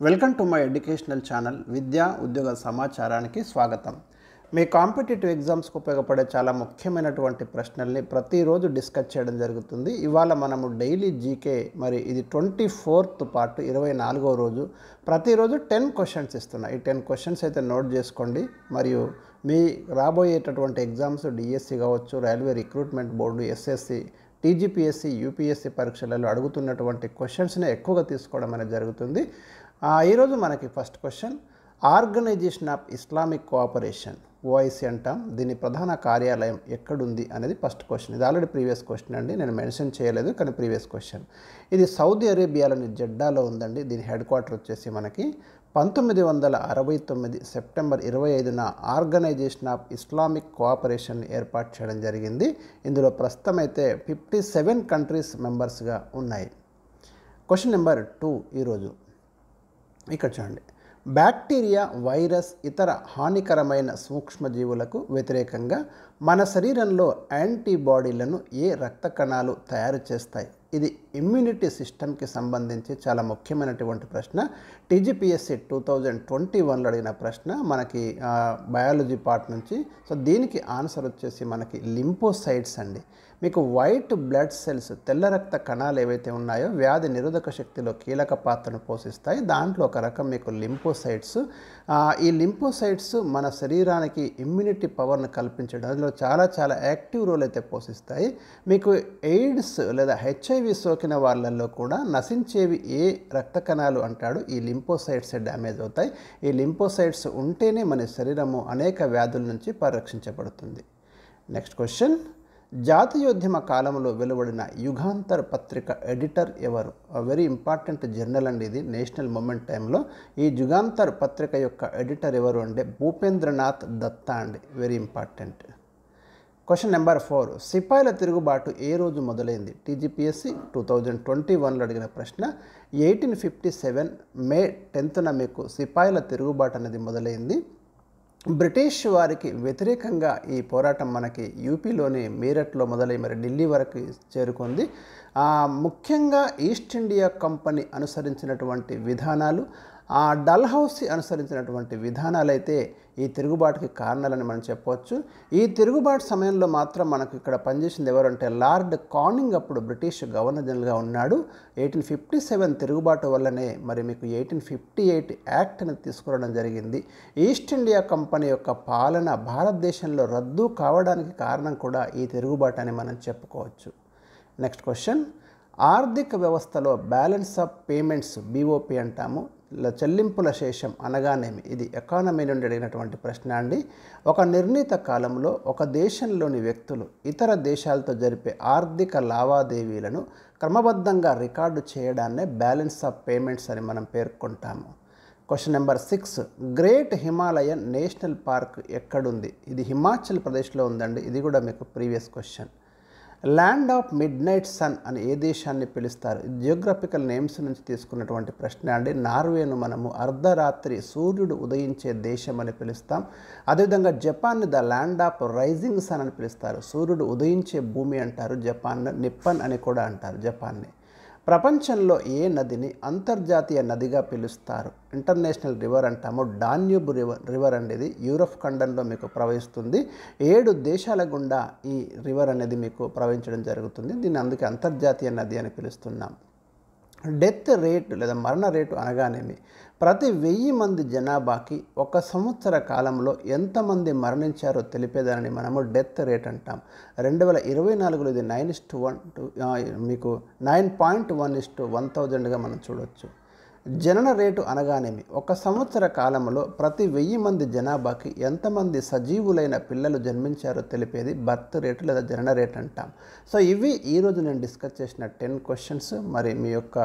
Welcome to my educational channel విద్యా ఉద్యోగ సమాచారానికి స్వాగతం. మీ కాంపిటేటివ్ ఎగ్జామ్స్కి ఉపయోగపడే చాలా ముఖ్యమైనటువంటి ప్రశ్నల్ని ప్రతిరోజు డిస్కస్ చేయడం జరుగుతుంది. ఇవాళ మనము డైలీ జీకే మరి ఇది 24th పార్ట్ 24వ రోజు. ప్రతిరోజు 10 క్వశ్చన్స్ ఇస్తున్నా. ఈ 10 క్వశ్చన్స్ అయితే నోట్ చేసుకోండి. మరియు మీ రాబోయేటటువంటి ఎగ్జామ్స్ డిఎస్సి కావచ్చు, railway recruitment board, SSC, TGPSC, UPSC పరీక్షలలో అడుగుతున్నటువంటి క్వశ్చన్స్ని ఎక్కువగా తీసుకోవడం అనేది జరుగుతుంది. ఈరోజు మనకి first question, organisation of Islamic cooperation OIC అంటాం, దీని ప్రధాన కార్యాలయం ఎక్కడుంది అనేది ఫస్ట్ క్వశ్చన్. ఇది ఆల్రెడీ ప్రీవియస్ క్వశ్చన్ అండి, నేను మెన్షన్ చేయలేదు కానీ ప్రీవియస్ క్వశ్చన్. ఇది సౌదీ అరేబియాలోని జెడ్డాలో ఉందండి. దీని హెడ్ క్వార్టర్ వచ్చేసి మనకి 1969 సెప్టెంబర్ 25న ఆర్గనైజేషన్ ఆఫ్ ఇస్లామిక్ కోఆపరేషన్ ఏర్పాటు చేయడం జరిగింది. ఇందులో ప్రస్తుతం అయితే 57 కంట్రీస్ మెంబర్స్గా ఉన్నాయి. క్వశ్చన్ నెంబర్ 2 ఈరోజు ఇక్కడ చూడండి. బ్యాక్టీరియా, వైరస్, ఇతర హానికరమైన సూక్ష్మజీవులకు వ్యతిరేకంగా మన శరీరంలో యాంటీబాడీలను ఏ రక్త కణాలు తయారు చేస్తాయి? ఇది ఇమ్యూనిటీ సిస్టమ్కి సంబంధించి చాలా ముఖ్యమైనటువంటి ప్రశ్న. టీజీపీఎస్సి 2021లో అడిగిన ప్రశ్న మనకి బయాలజీ పార్ట్ నుంచి. సో దీనికి ఆన్సర్ వచ్చేసి మనకి లింపోసైట్స్ అండి. మీకు వైట్ బ్లడ్ సెల్స్, తెల్ల రక్త కణాలు ఏవైతే ఉన్నాయో వ్యాధి నిరోధక శక్తిలో కీలక పాత్రను పోషిస్తాయి. దాంట్లో ఒక రకం మీకు లింపోసైట్స్. ఈ లింపోసైట్స్ మన శరీరానికి ఇమ్యూనిటీ పవర్ను కల్పించడం, అందులో చాలా యాక్టివ్ రోల్ అయితే పోషిస్తాయి. మీకు ఎయిడ్స్ లేదా హెచ్ఐవి సోకిన వాళ్ళల్లో కూడా నశించేవి ఏ రక్త కణాలు అంటాడు, ఈ లింపోసైట్స్ డ్యామేజ్ అవుతాయి. ఈ లింపోసైట్స్ ఉంటేనే మన శరీరము అనేక వ్యాధుల నుంచి పరిరక్షించబడుతుంది. నెక్స్ట్ క్వశ్చన్, జాతీయోద్యమ కాలంలో వెలువడిన యుగాంతర్ పత్రిక ఎడిటర్ ఎవరు? వెరీ ఇంపార్టెంట్ జర్నల్ అండి ఇది, నేషనల్ మూమెంట్ టైంలో. ఈ యుగాంతర్ పత్రిక యొక్క ఎడిటర్ ఎవరు అంటే భూపేంద్రనాథ్ దత్తా అండి, వెరీ ఇంపార్టెంట్. క్వశ్చన్ నెంబర్ 4, సిపాయిల తిరుగుబాటు ఏ రోజు మొదలైంది? టీజీపీఎస్సి 2021లో అడిగిన ప్రశ్న. 1857 మే 10న మీకు సిపాయిల తిరుగుబాటు అనేది మొదలైంది. బ్రిటిష్ వారికి వ్యతిరేకంగా ఈ పోరాటం మనకి యూపీలోని మీరట్లో మొదలై మరి ఢిల్లీ వరకు చేరుకుంది. ముఖ్యంగా ఈస్ట్ ఇండియా కంపెనీ అనుసరించినటువంటి విధానాలు, డల్హౌసీ అనుసరించినటువంటి విధానాలు అయితే ఈ తిరుగుబాటుకి కారణాలని మనం చెప్పవచ్చు. ఈ తిరుగుబాటు సమయంలో మాత్రం మనకు ఇక్కడ పనిచేసింది ఎవరంటే లార్డ్ కానింగ్, అప్పుడు బ్రిటిష్ గవర్నర్ జనరల్గా ఉన్నాడు. 1857 తిరుగుబాటు వల్లనే మరి మీకు 1858 యాక్ట్ అనేది తీసుకురావడం జరిగింది. ఈస్ట్ ఇండియా కంపెనీ యొక్క పాలన భారతదేశంలో రద్దు కావడానికి కారణం కూడా ఈ తిరుగుబాటు అని మనం చెప్పుకోవచ్చు. నెక్స్ట్ క్వశ్చన్, ఆర్థిక వ్యవస్థలో బ్యాలెన్స్ ఆఫ్ పేమెంట్స్ బీఓపీ అంటాము, చెల్లింపుల శేషం అనగానేమి? ఇది ఎకానమీ నుండి అడిగినటువంటి ప్రశ్న అండి. ఒక నిర్ణీత కాలంలో ఒక దేశంలోని వ్యక్తులు ఇతర దేశాలతో జరిపే ఆర్థిక లావాదేవీలను క్రమబద్ధంగా రికార్డు చేయడాన్నే బ్యాలెన్స్ ఆఫ్ పేమెంట్స్ అని మనం పేర్కొంటాము. Question number 6, great Himalayan national park ఎక్కడుంది? ఇది హిమాచల్ ప్రదేశ్లో ఉందండి. ఇది కూడా మీకు previous question. Land of midnight sun అని ఏ దేశాన్ని పిలుస్తారు? జియోగ్రఫికల్ నేమ్స్ నుంచి తీసుకున్నటువంటి ప్రశ్న అండి. నార్వేను మనము అర్ధరాత్రి సూర్యుడు ఉదయించే దేశం అని పిలుస్తాం. అదేవిధంగా జపాన్ని the land of rising sun అని పిలుస్తారు. సూర్యుడు ఉదయించే భూమి అంటారు జపాన్. నిప్పన్ అని కూడా అంటారు జపాన్ని. ప్రపంచంలో ఏ నదిని అంతర్జాతీయ నదిగా పిలుస్తారు? ఇంటర్నేషనల్ రివర్ అంటాము. డాన్యూబ్ రివర్ అనేది యూరప్ ఖండంలో మీకు ప్రవహిస్తుంది. 7 దేశాల గుండా ఈ రివర్ అనేది మీకు ప్రవహించడం జరుగుతుంది. దీన్ని అందుకే అంతర్జాతీయ నది అని పిలుస్తున్నాం. డెత్ రేట్ లేదా మరణ రేటు అనగానేమి? ప్రతి 1000 మంది జనాభాకి ఒక సంవత్సర కాలంలో ఎంతమంది మరణించారో తెలిపేదాన్ని మనము డెత్ రేట్ అంటాం. 2024లో ఇది 9:1 మీకు 9.1:1000గా మనం చూడవచ్చు. జనన రేటు అనగానేమి? ఒక సంవత్సర కాలంలో ప్రతి 1000 మంది జనాభాకి ఎంతమంది సజీవులైన పిల్లలు జన్మించారో తెలిపేది బర్త్ రేటు లేదా జనన రేట్ అంటాం. సో ఇవి ఈరోజు నేను డిస్కస్ చేసిన 10 క్వశ్చన్స్. మరి మీ యొక్క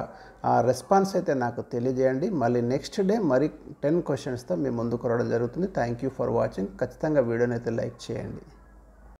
రెస్పాన్స్ అయితే నాకు తెలియజేయండి. మళ్ళీ నెక్స్ట్ డే మరి 10 క్వశ్చన్స్తో మీ ముందుకు రావడం జరుగుతుంది. Thank you for watching. ఖచ్చితంగా వీడియోని అయితే లైక్ చేయండి.